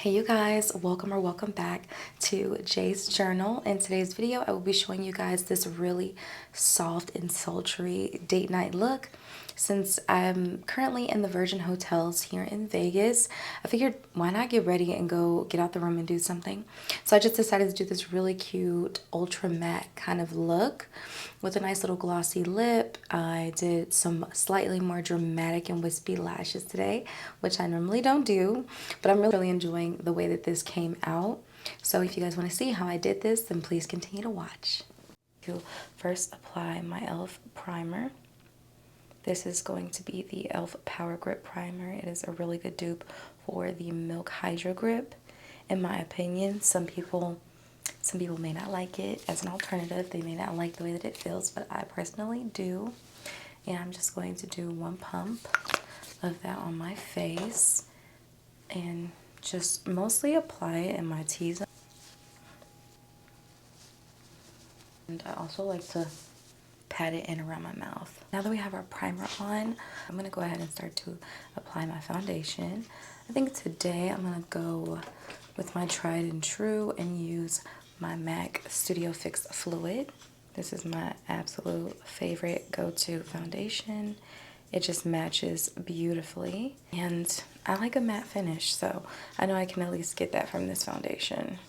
Hey you guys, welcome back to Jay's Journal. In today's video, I will be showing you guys this really soft and sultry date night look. Since I'm currently in the Virgin Hotels here in Vegas, I figured why not get ready and go get out the room and do something. So I just decided to do this really cute ultra matte kind of look with a nice little glossy lip. I did some slightly more dramatic and wispy lashes today, which I normally don't do, but I'm really enjoying the way that this came out. So if you guys want to see how I did this, then please continue to watch. To first apply my e.l.f. primer. This is going to be the e.l.f. Power Grip Primer. It is a really good dupe for the Milk Hydro Grip. In my opinion, some people may not like it as an alternative. They may not like the way that it feels, but I personally do. And I'm just going to do one pump of that on my face and just mostly apply it in my T-zone. And I also like to pat it in around my mouth. Now that we have our primer on, I'm going to go ahead and start to apply my foundation. I think today I'm going to go with my tried and true and use my MAC Studio Fix Fluid. This is my absolute favorite go-to foundation. It just matches beautifully. And I like a matte finish, so I know I can at least get that from this foundation.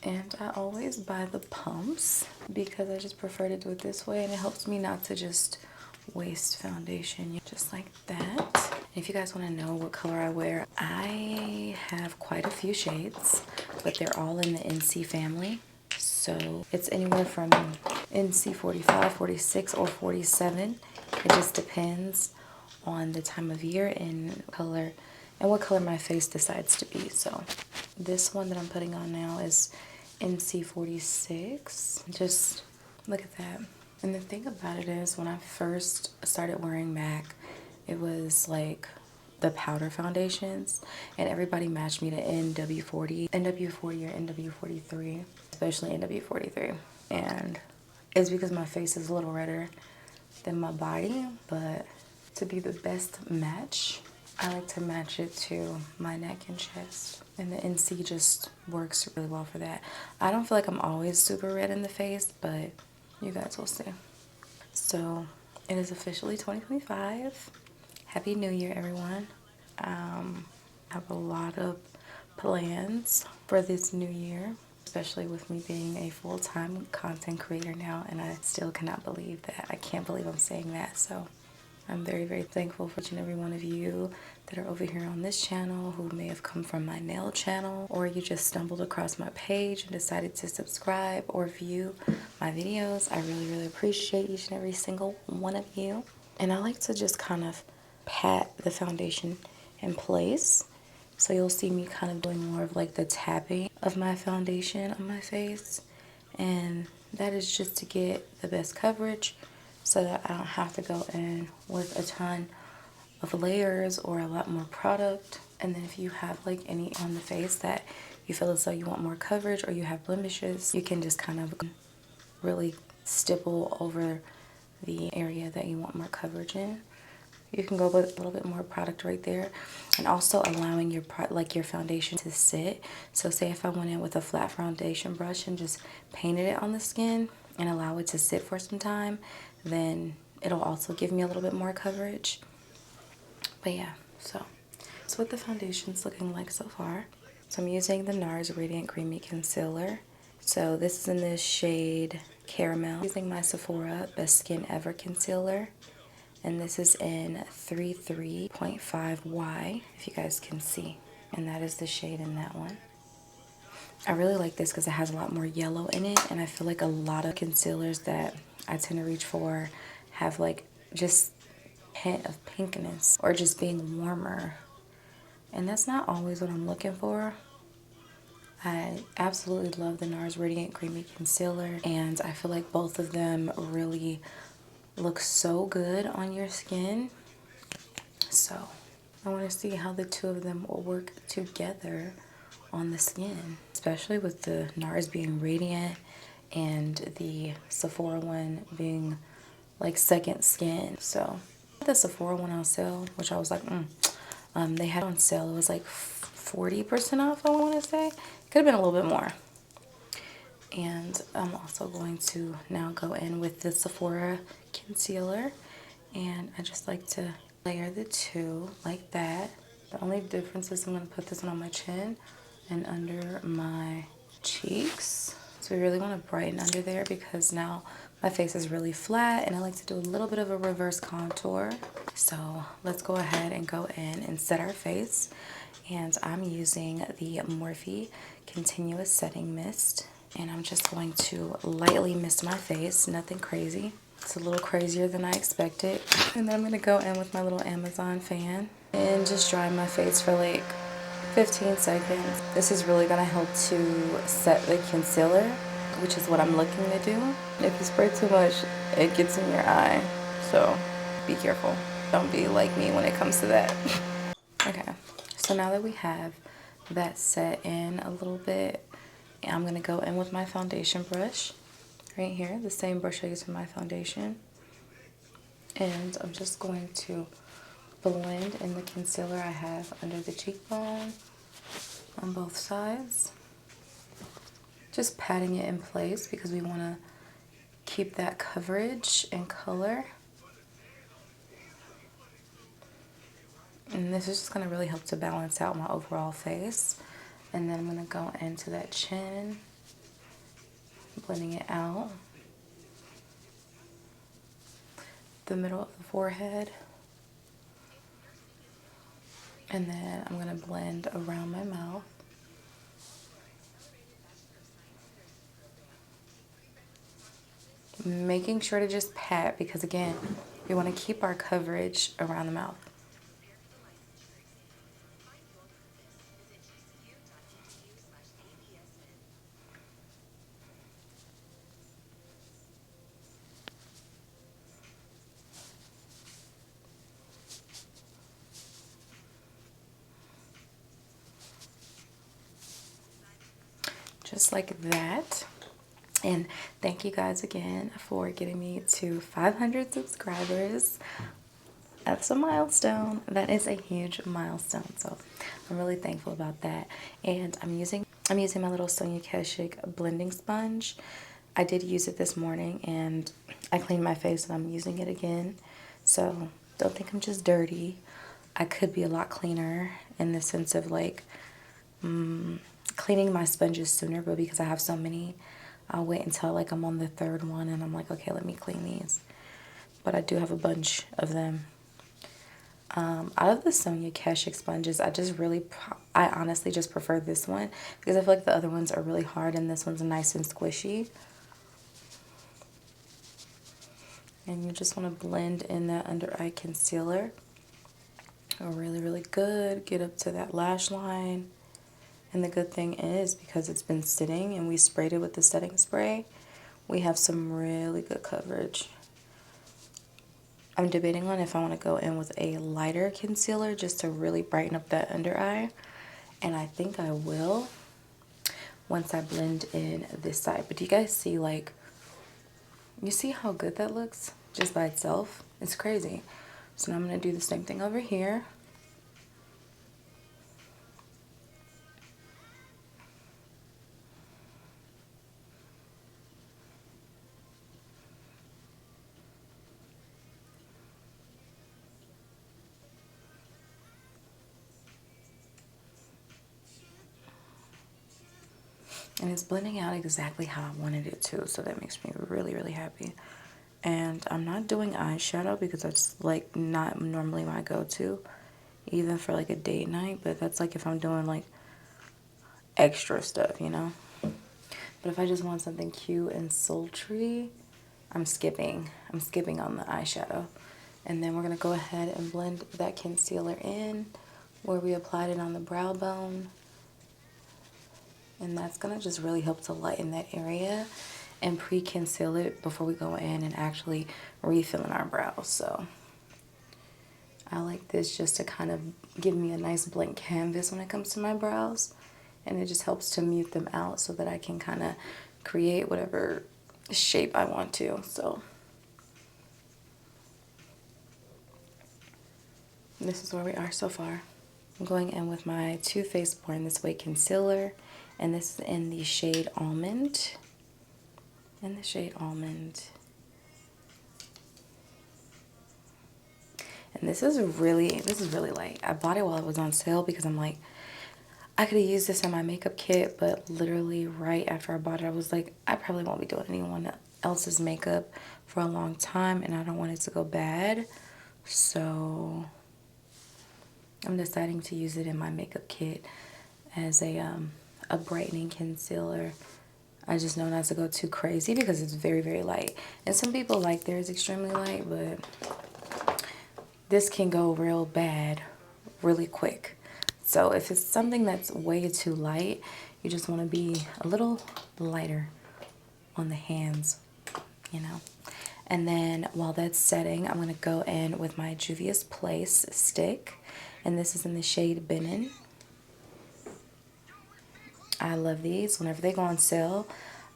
And I always buy the pumps because I just prefer to do it this way, and it helps me not to just waste foundation, just like that. And if you guys want to know what color I wear, I have quite a few shades, but they're all in the NC family. So it's anywhere from NC 45, 46, or 47. It just depends on the time of year and color and what color my face decides to be. So this one that I'm putting on now is NC 46. Just look at that. And the thing about it is, when I first started wearing MAC, it was like the powder foundations, and everybody matched me to NW40 or NW43, especially NW43. And it's because my face is a little redder than my body, but to be the best match, I like to match it to my neck and chest. And the NC just works really well for that. I don't feel like I'm always super red in the face, but you guys will see. So it is officially 2025. Happy New Year, everyone. I have a lot of plans for this new year, especially with me being a full-time content creator now, and I still cannot believe that. I can't believe I'm saying that. So I'm very, very thankful for each and every one of you that are over here on this channel, who may have come from my nail channel, or you just stumbled across my page and decided to subscribe or view my videos. I really, really appreciate each and every single one of you. And I like to just kind of pat the foundation in place. So you'll see me kind of doing more of like the tapping of my foundation on my face. And that is just to get the best coverage so that I don't have to go in with a ton of layers or a lot more product. And then if you have like any on the face that you feel as though you want more coverage, or you have blemishes, you can just kind of really stipple over the area that you want more coverage in. You can go with a little bit more product right there, and also allowing your foundation to sit. So say if I went in with a flat foundation brush and just painted it on the skin and allow it to sit for some time, then it'll also give me a little bit more coverage. But yeah, so that's what the foundation's looking like so far. So I'm using the NARS Radiant Creamy Concealer. So this is in this shade Caramel. I'm using my Sephora Best Skin Ever Concealer. And this is in 33.5Y, if you guys can see. And that is the shade in that one. I really like this because it has a lot more yellow in it. And I feel like a lot of concealers that I tend to reach for have like just a hint of pinkness or just being warmer. And that's not always what I'm looking for. I absolutely love the NARS Radiant Creamy Concealer. And I feel like both of them really look so good on your skin. So I want to see how the two of them will work together on the skin, especially with the NARS being radiant and the Sephora one being like second skin. So the Sephora one on sale, which I was like, they had on sale. It was like 40% off, I want to say. Could have been a little bit more. And I'm also going to now go in with the Sephora concealer. And I just like to layer the two like that. The only difference is I'm going to put this one on my chin and under my cheeks. So we really want to brighten under there because now my face is really flat and I like to do a little bit of a reverse contour. So let's go ahead and go in and set our face. And I'm using the Morphe Continuous Setting Mist. And I'm just going to lightly mist my face, nothing crazy. It's a little crazier than I expected. And then I'm going to go in with my little Amazon fan and just dry my face for like 15 seconds. This is really going to help to set the concealer, which is what I'm looking to do. If you spray too much, it gets in your eye. So be careful. Don't be like me when it comes to that. Okay, so now that we have that set in a little bit, I'm going to go in with my foundation brush right here, the same brush I use for my foundation. And I'm just going to blend in the concealer I have under the cheekbone on both sides. Just patting it in place because we want to keep that coverage and color. And this is just going to really help to balance out my overall face. And then I'm going to go into that chin, blending it out. The middle of the forehead. And then I'm going to blend around my mouth. Making sure to just pat because again, we want to keep our coverage around the mouth. Just like that. And thank you guys again for getting me to 500 subscribers. That's a milestone. That is a huge milestone. So I'm really thankful about that. And I'm using my little Sonia Kashuk blending sponge. I did use it this morning and I cleaned my face and I'm using it again. So don't think I'm just dirty. I could be a lot cleaner in the sense of like cleaning my sponges sooner, but because I have so many, I'll wait until like I'm on the third one and I'm like, okay, let me clean these. But I do have a bunch of them. Out of the Sonia Kashuk sponges, I honestly just prefer this one because I feel like the other ones are really hard and this one's nice and squishy. And you just want to blend in that under eye concealer. Really, really good. Get up to that lash line. And the good thing is, because it's been sitting and we sprayed it with the setting spray, we have some really good coverage. I'm debating on if I want to go in with a lighter concealer just to really brighten up that under eye. And I think I will once I blend in this side. But do you guys see, like, you see how good that looks just by itself? It's crazy. So now I'm going to do the same thing over here. And it's blending out exactly how I wanted it to, so that makes me really, really happy. And I'm not doing eyeshadow because that's like not normally my go-to, even for like a date night, but that's like if I'm doing like extra stuff, you know? But if I just want something cute and sultry, I'm skipping on the eyeshadow. And then we're going to go ahead and blend that concealer in where we applied it on the brow bone. And that's going to just really help to lighten that area and pre-conceal it before we go in and actually refill in our brows. So I like this just to kind of give me a nice blank canvas when it comes to my brows. And it just helps to mute them out so that I can kind of create whatever shape I want to. So this is where we are so far. I'm going in with my Too Faced Born This Way concealer, and this is in the shade Almond. In the shade Almond. And this is really light. I bought it while it was on sale because I'm like, I could have used this in my makeup kit, but literally right after I bought it, I was like, I probably won't be doing anyone else's makeup for a long time, and I don't want it to go bad. So I'm deciding to use it in my makeup kit as a brightening concealer. I just know not to go too crazy because it's very, very light. And some people like theirs extremely light, but this can go real bad really quick. So if it's something that's way too light, you just want to be a little lighter on the hands, you know. And then while that's setting, I'm going to go in with my Juvia's Place stick. And this is in the shade Benin. I love these. Whenever they go on sale,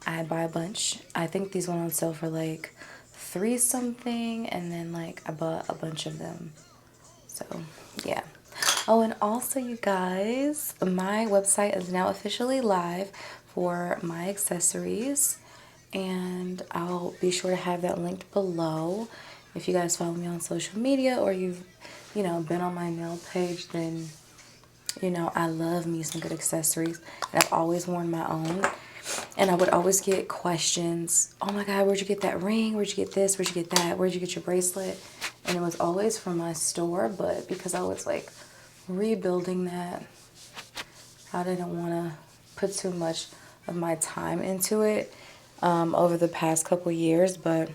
I buy a bunch. I think these went on sale for like $3 something, and then like I bought a bunch of them. So yeah. Oh, and also you guys, my website is now officially live for my accessories, and I'll be sure to have that linked below. If you guys follow me on social media, or you've, you know, been on my nail page, then you know I love me some good accessories, and I've always worn my own. And I would always get questions, oh my God, where'd you get that ring? Where'd you get this? Where'd you get that? Where'd you get your bracelet? And it was always from my store, but because I was like rebuilding that, I didn't want to put too much of my time into it over the past couple years. But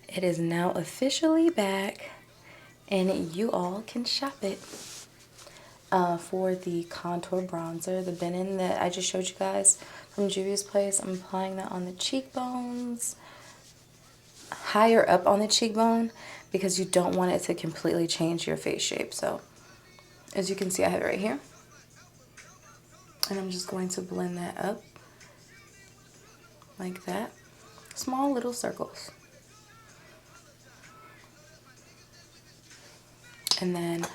it is now officially back, and you all can shop it. For the contour bronzer, the Benin that I just showed you guys from Juvia's Place, I'm applying that on the cheekbones, higher up on the cheekbone, because you don't want it to completely change your face shape. So as you can see, I have it right here, and I'm just going to blend that up like that, small little circles. And then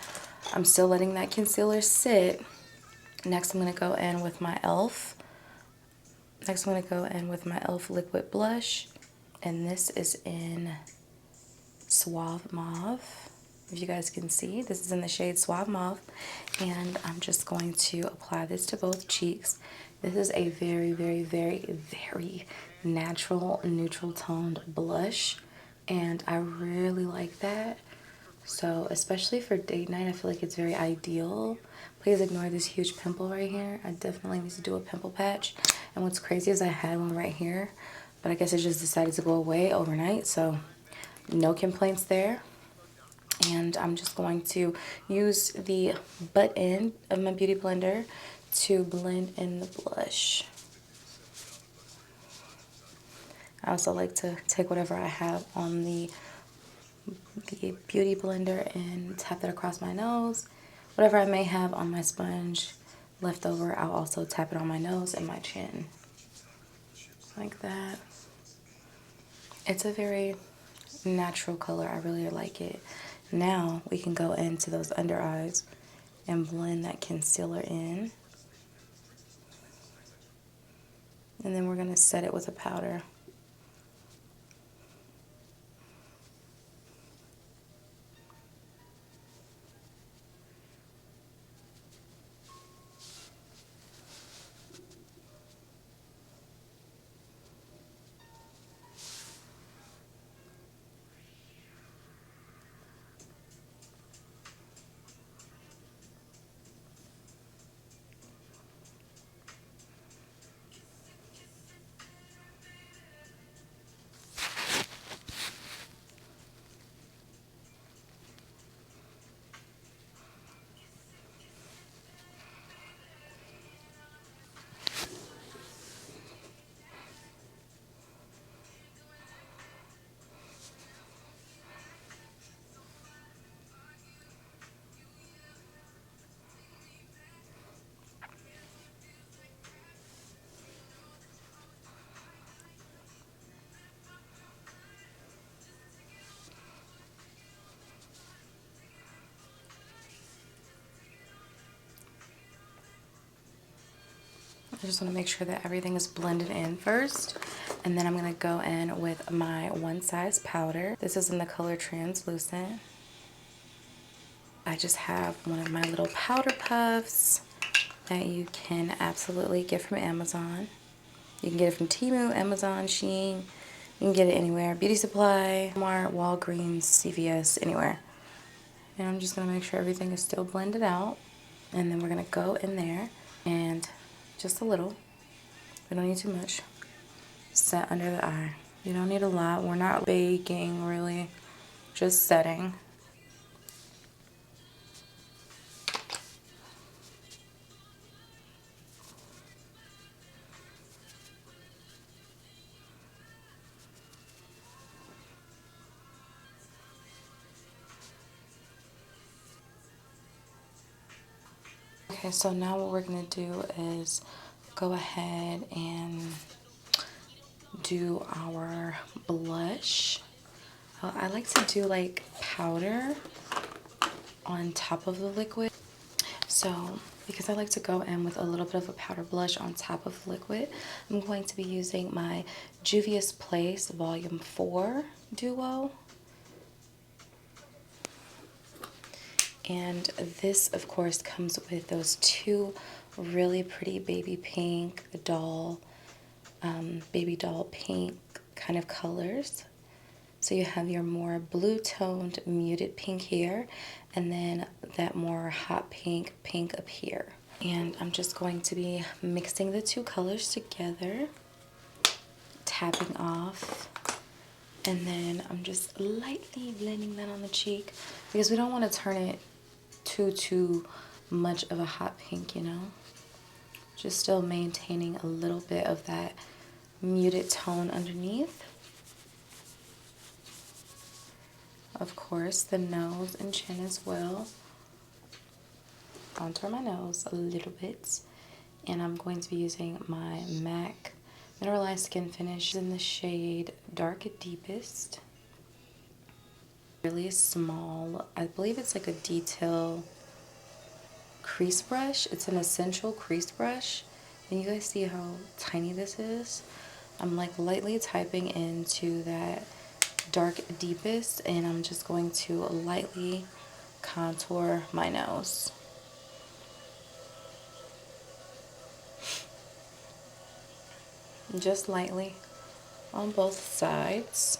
I'm still letting that concealer sit. Next I'm going to go in with my e.l.f. Next I'm going to go in with my e.l.f. liquid blush, and this is in Suave Mauve. If you guys can see, this is in the shade Suave Mauve, and I'm just going to apply this to both cheeks. This is a very, very, very, very natural, neutral toned blush, and I really like that. So especially for date night, I feel like it's very ideal. Please ignore this huge pimple right here. I definitely need to do a pimple patch. And what's crazy is I had one right here, but I guess it just decided to go away overnight, so no complaints there. And I'm just going to use the butt end of my beauty blender to blend in the blush. I also like to take whatever I have on the beauty blender and tap that across my nose. Whatever I may have on my sponge left over, I'll also tap it on my nose and my chin. Like that. It's a very natural color. I really like it. Now we can go into those under eyes and blend that concealer in. And then we're going to set it with a powder. I just want to make sure that everything is blended in first. And then I'm going to go in with my One Size powder. This is in the color Translucent. I just have one of my little powder puffs that you can absolutely get from Amazon. You can get it from Temu, Amazon, Shein. You can get it anywhere. Beauty Supply, Walmart, Walgreens, CVS, anywhere. And I'm just going to make sure everything is still blended out. And then we're going to go in there and just a little. We don't need too much. Set under the eye. You don't need a lot. We're not baking really. Just setting. Okay, so now what we're going to do is go ahead and do our blush. I like to do like powder on top of the liquid. So because I like to go in with a little bit of a powder blush on top of the liquid, I'm going to be using my Juvia's Place Volume 4 Duo. And this, of course, comes with those two really pretty baby pink doll, baby doll pink kind of colors. So you have your more blue-toned muted pink here, and then that more hot pink up here. And I'm just going to be mixing the two colors together, tapping off, and then I'm just lightly blending that on the cheek because we don't want to turn it too much of a hot pink, you know. Just still maintaining a little bit of that muted tone underneath. Of course, the nose and chin as well. Contour my nose a little bit. And I'm going to be using my MAC Mineralized Skin Finish in the shade Dark Deepest. Really small. I believe it's like a detail crease brush. It's an essential crease brush. And you guys see how tiny this is? I'm like lightly typing into that Dark Deepest, and I'm just going to lightly contour my nose. Just lightly on both sides.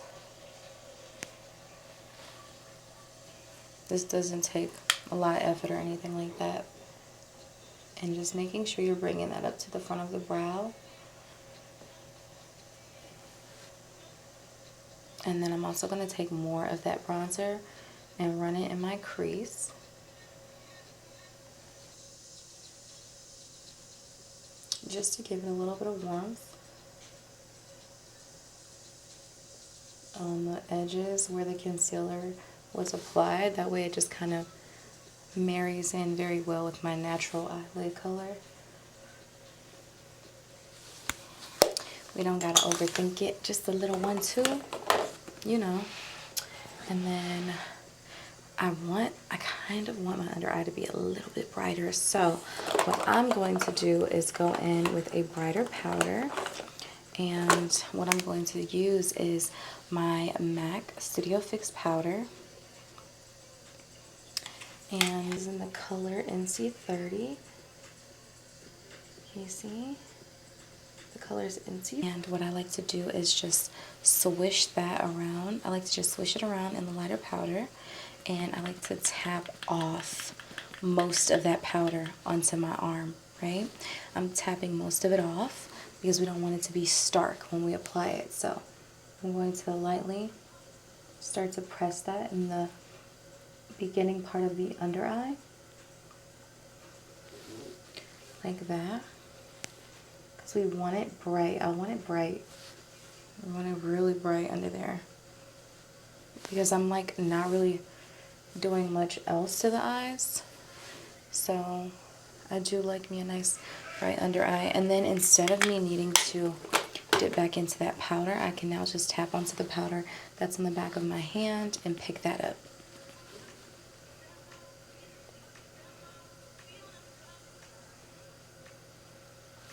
This doesn't take a lot of effort or anything like that. And just making sure you're bringing that up to the front of the brow. And then I'm also going to take more of that bronzer and run it in my crease. Just to give it a little bit of warmth on the edges where the concealer was applied. That way it just kind of marries in very well with my natural eyelid color. We don't gotta overthink it, just a little 1-2, you know. And then I kind of want my under eye to be a little bit brighter. So what I'm going to do is go in with a brighter powder. And what I'm going to use is my MAC Studio Fix powder. And it's in the color NC30. Can you see? The color is NC. And what I like to do is just swish that around. I like to just swish it around in the lighter powder. And I like to tap off most of that powder onto my arm, right? I'm tapping most of it off because we don't want it to be stark when we apply it. So I'm going to lightly start to press that in the beginning part of the under eye, like that, because we want it bright. I want it bright. I want it really bright under there because I'm like not really doing much else to the eyes, so I do like me a nice bright under eye. And then instead of me needing to dip back into that powder, I can now just tap onto the powder that's on the back of my hand and pick that up.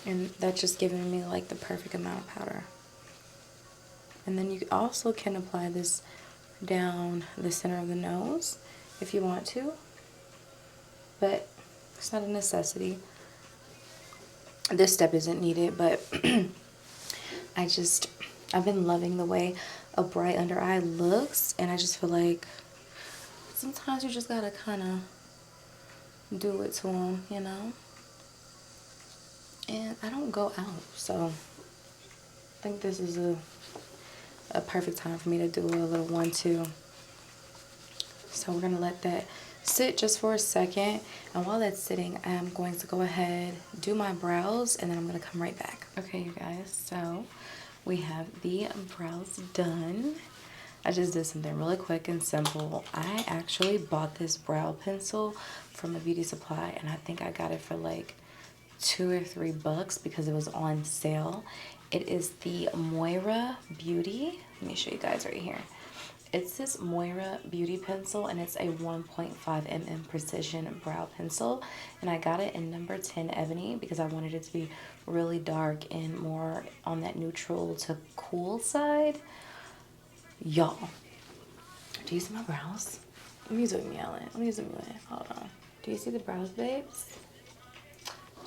And that's just giving me like the perfect amount of powder. And then you also can apply this down the center of the nose if you want to, but it's not a necessity. This step isn't needed, but I've been loving the way a bright under eye looks, and I just feel like sometimes you just gotta kind of do it to them, you know? And I don't go out, so I think this is a perfect time for me to do a little 1-2. So we're gonna let that sit just for a second, and while that's sitting, I'm going to go ahead, do my brows, and then I'm gonna come right back. Okay, you guys, so we have the brows done. I just did something really quick and simple. I actually bought this brow pencil from a beauty supply, and I think I got it for like $2 or $3 because it was on sale. It is the Moira Beauty. Let me show you guys right here. It's this Moira Beauty pencil, and it's a 1.5 mm precision brow pencil, and I got it in number 10 ebony because I wanted it to be really dark and more on that neutral to cool side. Y'all, do you see my brows? Let me zoom you in. Let me zoom you in. Hold on. Do you see the brows, babes?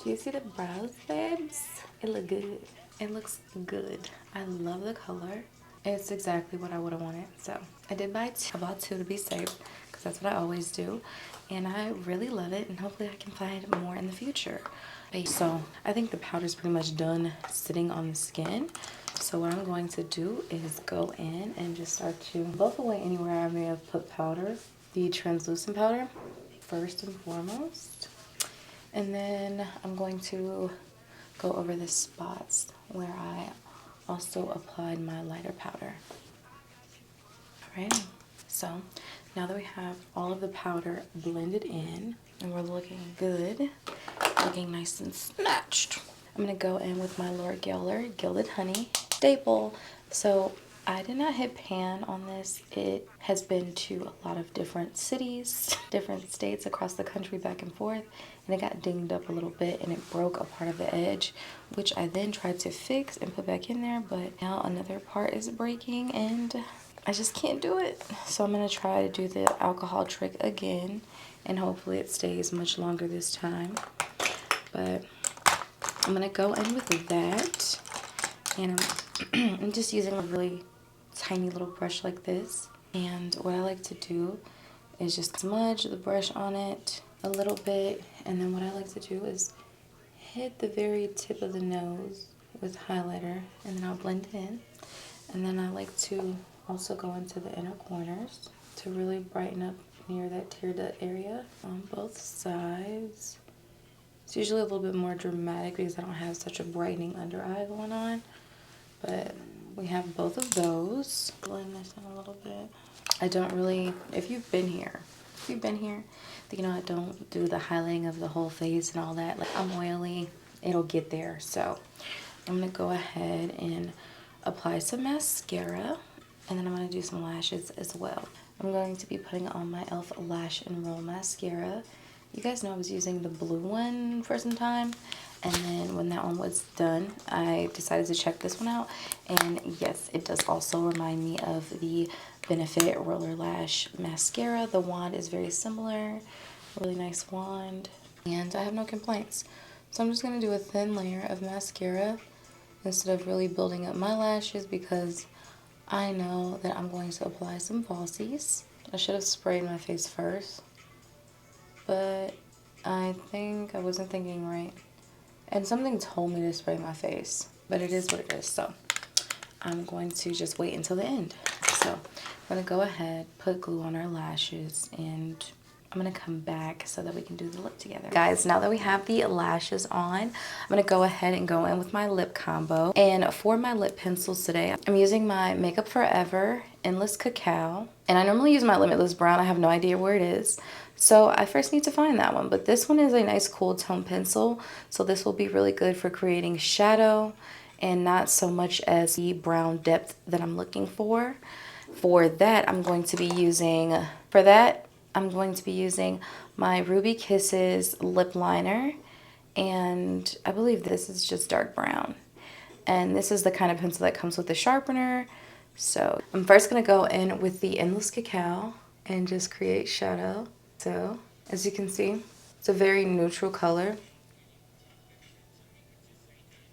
Do you see the brows, babes? It look good. It looks good. I love the color. It's exactly what I would have wanted. So I did buy two. I bought two to be safe because that's what I always do. And I really love it, and hopefully I can find more in the future. So I think the powder is pretty much done sitting on the skin. So what I'm going to do is go in and just start to buff away anywhere I may have put powder. The translucent powder first and foremost. And then I'm going to go over the spots where I also applied my lighter powder. Alright, so now that we have all of the powder blended in and we're looking good, looking nice and snatched, I'm going to go in with my Laura Geller Gilded Honey staple. So I did not hit pan on this. It has been to a lot of different cities, different states across the country, back and forth, and it got dinged up a little bit and it broke a part of the edge, which I then tried to fix and put back in there, but now another part is breaking and I just can't do it. So I'm going to try to do the alcohol trick again, and hopefully it stays much longer this time. But I'm going to go in with that, and I'm just using a really tiny little brush like this. And what I like to do is just smudge the brush on it a little bit, and then what I like to do is hit the very tip of the nose with highlighter, and then I'll blend it in. And then I like to also go into the inner corners to really brighten up near that tear duct area on both sides. It's usually a little bit more dramatic because I don't have such a brightening under eye going on, but we have both of those. Blend this in a little bit. I don't really, if you've been here, you know I don't do the highlighting of the whole face and all that. Like, I'm oily, it'll get there. So I'm gonna go ahead and apply some mascara, and then I'm gonna do some lashes as well. I'm going to be putting on my e.l.f. Lash and Roll Mascara. You guys know I was using the blue one for some time, and then when that one was done, I decided to check this one out, and yes, it does also remind me of the Benefit Roller Lash Mascara. The wand is very similar, really nice wand, and I have no complaints. So I'm just going to do a thin layer of mascara instead of really building up my lashes, because I know that I'm going to apply some falsies. I should have sprayed my face first, but I think I wasn't thinking right. And something told me to spray my face, but it is what it is. So I'm going to just wait until the end. So I'm going to go ahead, put glue on our lashes, and I'm going to come back so that we can do the lip together. Guys, now that we have the lashes on, I'm going to go ahead and go in with my lip combo. And for my lip pencils today, I'm using my Makeup Forever Endless Cacao. And I normally use my Limitless Brown. I have no idea where it is, so I first need to find that one. But this one is a nice cool tone pencil, so this will be really good for creating shadow and not so much as the brown depth that I'm looking for. For that, I'm going to be using my Ruby Kisses lip liner and I believe this is just dark brown. And this is the kind of pencil that comes with the sharpener. So I'm first gonna go in with the Endless Cacao and just create shadow. So as you can see, it's a very neutral color.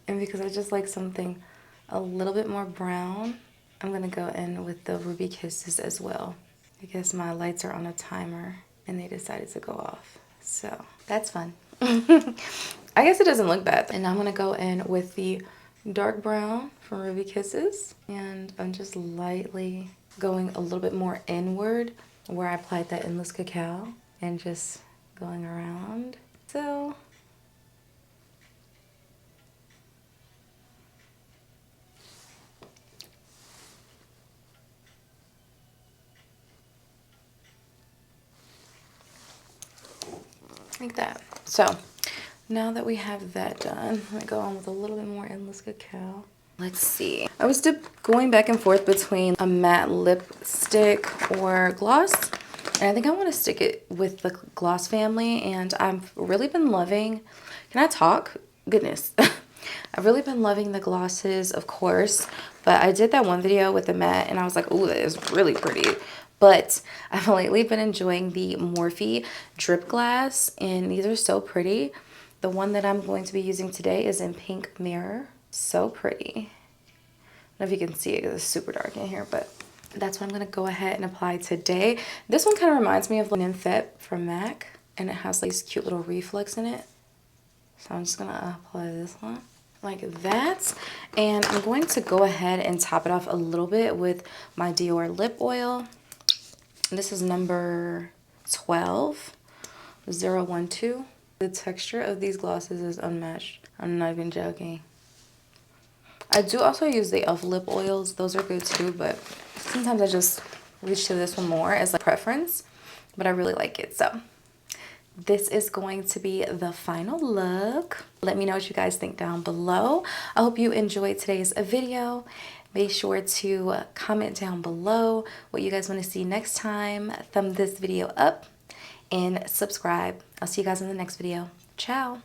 And because I just like something a little bit more brown, I'm gonna go in with the Ruby Kisses as well. I guess my lights are on a timer and they decided to go off. So that's fun. I guess it doesn't look bad. And I'm gonna go in with the dark brown from Ruby Kisses. And I'm just lightly going a little bit more inward where I applied that Endless Cacao and just going around. So like that. So now that we have that done, I'm gonna go on with a little bit more Endless Cacao. Let's see. I was going back and forth between a matte lipstick or gloss. And I think I want to stick it with the gloss family. And I've really been loving, can I talk? Goodness. I've really been loving the glosses, of course. But I did that one video with the matte and I was like, ooh, that is really pretty. But I've lately been enjoying the Morphe Drip Glass. And these are so pretty. The one that I'm going to be using today is in Pink Mirror. So pretty. I don't know if you can see it because it's super dark in here, but that's what I'm going to go ahead and apply today. This one kind of reminds me of the Nymphet from MAC, and it has like these cute little reflex in it. So I'm just going to apply this one like that. And I'm going to go ahead and top it off a little bit with my Dior lip oil. This is number 12, 012. The texture of these glosses is unmatched. I'm not even joking. I do also use the e.l.f. lip oils. Those are good too, but sometimes I just reach to this one more as a preference. But I really like it. So this is going to be the final look. Let me know what you guys think down below. I hope you enjoyed today's video. Make sure to comment down below what you guys want to see next time. Thumb this video up and subscribe. I'll see you guys in the next video. Ciao.